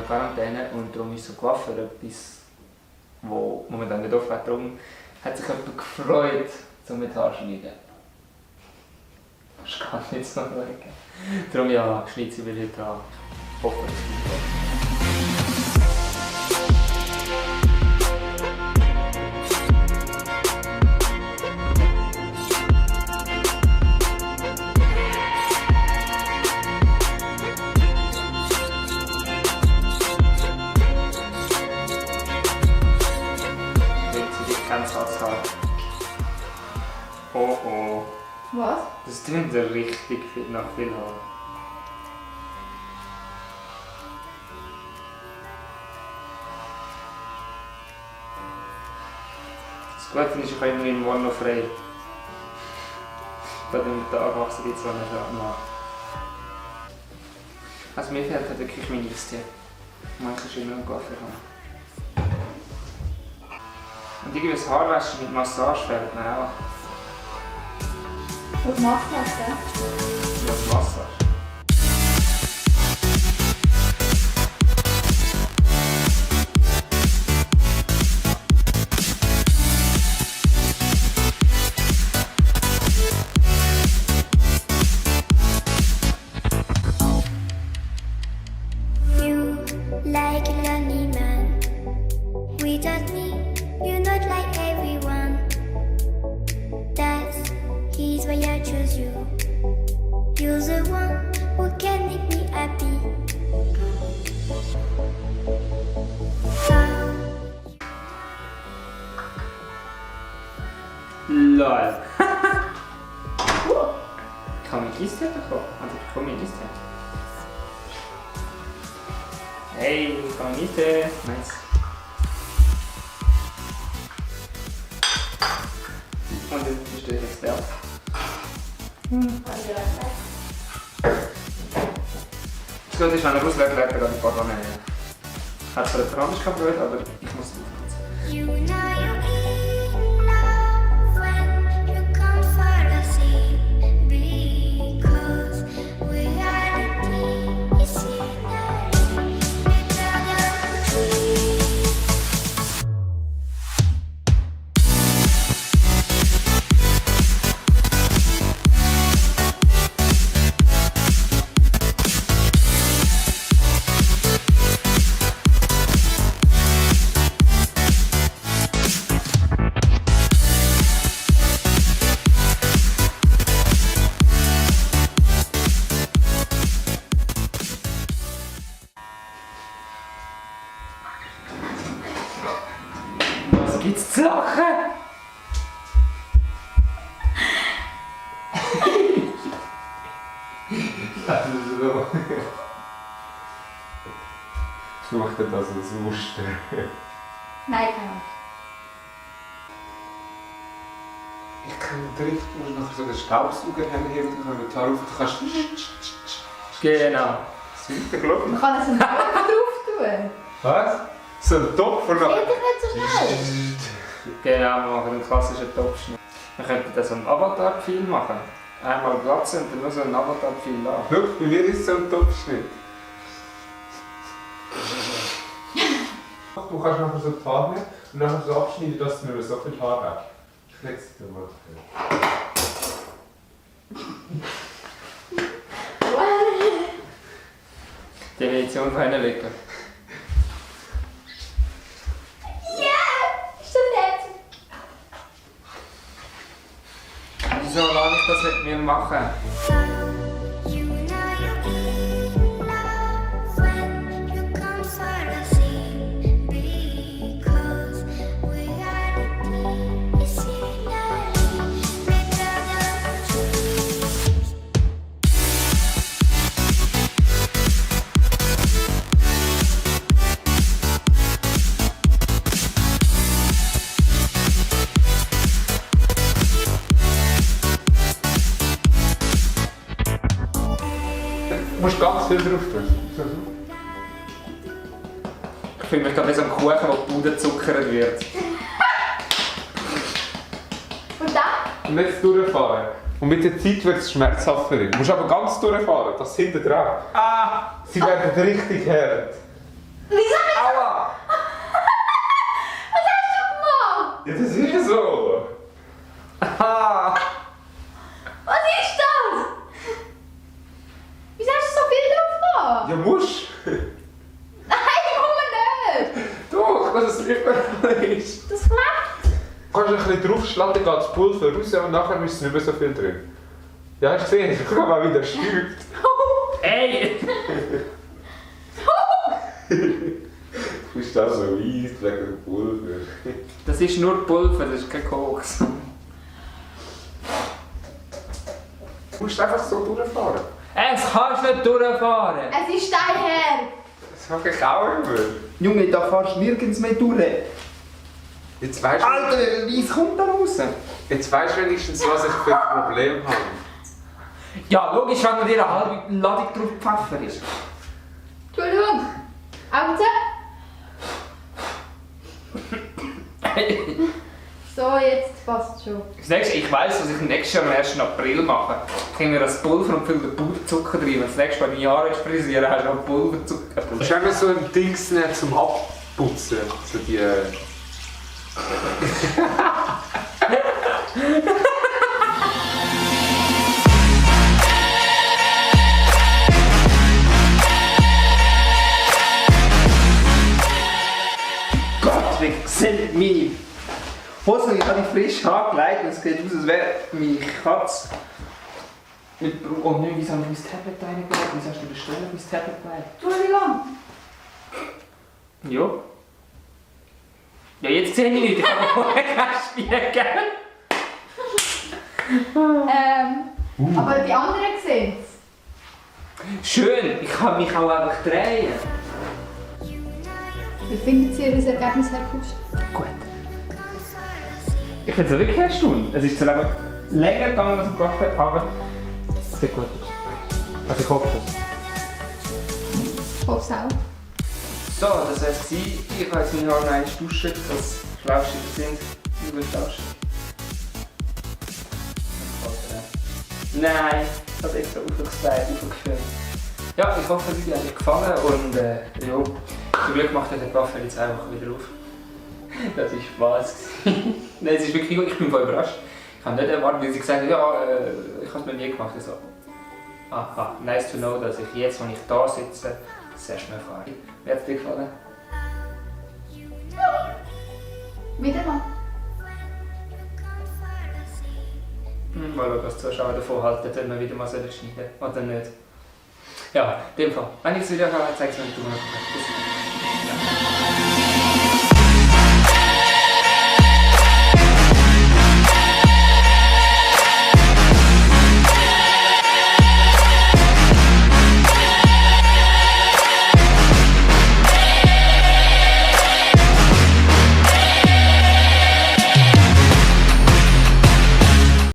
Quarantäne und darum ist so Coiffeur etwas, wo man dann nicht aufhört. Darum hat sich jemand gefreut, um mit Haarschneiden. Das kann nicht so schauen. Darum ja, schneide ich wieder dran. Hoffe, dass es gut geht. Oh oh. Was? Das klingt ja richtig viel nach viel Haar. Das Gute ist, ich kann irgendwie morgen noch frei. Bei dem Tag wachsen die zwar nicht nach. Also mir fehlt halt wirklich mein Eistee. Manchmal ist immer ein Kaffee haben. Und irgendwie das Haarwaschen mit Massage fehlt mir auch. Was machst du denn? Das Massage. You like a lonely man. Without me, you're not like everyone. That's he's why I choose you. You're the one who can make me happy. LOL! Ich habe mein Eistee bekommen. Also ich bekomme mein Eistee. Hey, ich habe mein Eistee. Nice. Und jetzt besteht jetzt der. Das Gute ist, wenn er auslegt, legt er gerade ein paar Rahmen her. Hat zwar jemand anderes gehabt, aber ich muss es aufnehmen. You know you're in love when you come for the sea. Because reality is scenery better than dreams. Was gibt's zu lachen? Also so. Such dir das als Muster. Nein, keine Ich kann den Trick, du musst nachher so den Staubsauger herheben und dann mit die Haare auf, du kannst... Genau. Super, glaub Man kann so einen Topf drauf tun. Was? So ein Topf von Geht doch nicht so schnell. Genau, wir machen einen klassischen Topfschnitt. Wir könnten da so einen Avatar-Pfeil machen. Einmal Glatze und dann nur so einen Avatar-Pfeil lassen. Schau, bei mir ist es so ein Topfschnitt. Du kannst nachher so die Haare nehmen und nachher so abschneiden, dass du nicht so viel Haar hast. Ich lege es dir mal Definition von reinlegen. Ist so nett. Wieso lasse ich das mit mir machen? You know you're in love when you come for the sea. Because reality is scenery better than dreams. Du musst ganz viel drauf tun. Ich fühle mich gerade wie so ein Kuchen, der puderzuckert wird. Und dann? Und jetzt durchfahren. Und mit der Zeit wird es schmerzhafter. Du musst aber ganz durchfahren, das hinten dran. Ah! Sie werden richtig hart. Wieso? Aua! Was hast du gemacht? Ja, das ist ja so. Aha! Was ist das? Wieso hast du so viel drauf? Ja, musst. Nein, muss man nicht. Doch, dass es überall ist. Das klebt. Du kannst ein bisschen draufschlagen, dann geht das Pulver raus und nachher ist nicht mehr so viel drin. Ja, hast du gesehen? Guck mal, wie der schiebt. Ey! Du bist da so weiss wegen dem Pulver. Das ist nur Pulver, das ist kein Koks. Du musst einfach so durchfahren. Es kannst du nicht durchfahren! Es ist dein Herr. Das sag ich auch immer. Junge, da fährst du nirgends mehr durch. Jetzt weißt du, Alter, wie weit kommt da raus? jetzt weißt du wenigstens, was ich für ein Problem habe. Ja, logisch, wenn man dir eine halbe Ladung drauf Pfeffer ist. Entschuldigung. Augen zu. So, jetzt passt schon. Das nächste, ich weiss, was ich nächstes Jahr am 1. April mache. Ich nehme mir das Pulver und fülle den Puderzucker rein. Wenn du das nächste Mal deine Haare frisieren, hast du noch Pulverzucker. Du musst einfach so ein Dings nehmen zum Abputzen. So die... Gott, wie sind meine Hosen? Ich habe die frisch angelegt und es sieht aus, als wäre meine Katze mit Oh nein, wieso habe ich mein Tablet reingelegt? Wieso hast du den Stelle auf mein Tablet gelegt? Entschuldigung. Ja. Ja, jetzt sehe ich nicht. Ich habe vorher kein Spiel. Aber die anderen sehen es. Schön, ich kann mich auch einfach drehen. Wie findet ihr das Ergebnis, Herr Kusch? Gut. Ich finde es wirklich erstaunt. Es ist zwar einfach länger gegangen als ich gedacht habe, aber es sieht gut aus. Also ich hoffe es. Ich hoffe es auch. So, das war es. Ich habe jetzt meine Haare noch einmal duschen, dass flauschiger sind. Wie gut tauschen. Nein, das hat extra aufgefüllt. Ja, ich hoffe, es hat euch gefallen und ja, zum Glück macht der Waffe jetzt einfach wieder auf. Das war Spaß. Nein, es ist wirklich gut, ich bin voll überrascht. Ich habe nicht erwartet, weil sie gesagt haben, ja, ich habe es noch nie gemacht. Ich so, aha, nice to know, dass ich jetzt, wenn ich da sitze, das erste Mal erfahre. Wie hat es dir gefallen? Wieder mal. Mal schauen, was die Zuschauer davon halten, wenn wir wieder mal schneiden oder nicht. Ja, in dem Fall. Wenn ich es wieder habe, zeige ich es mir. Bis dann.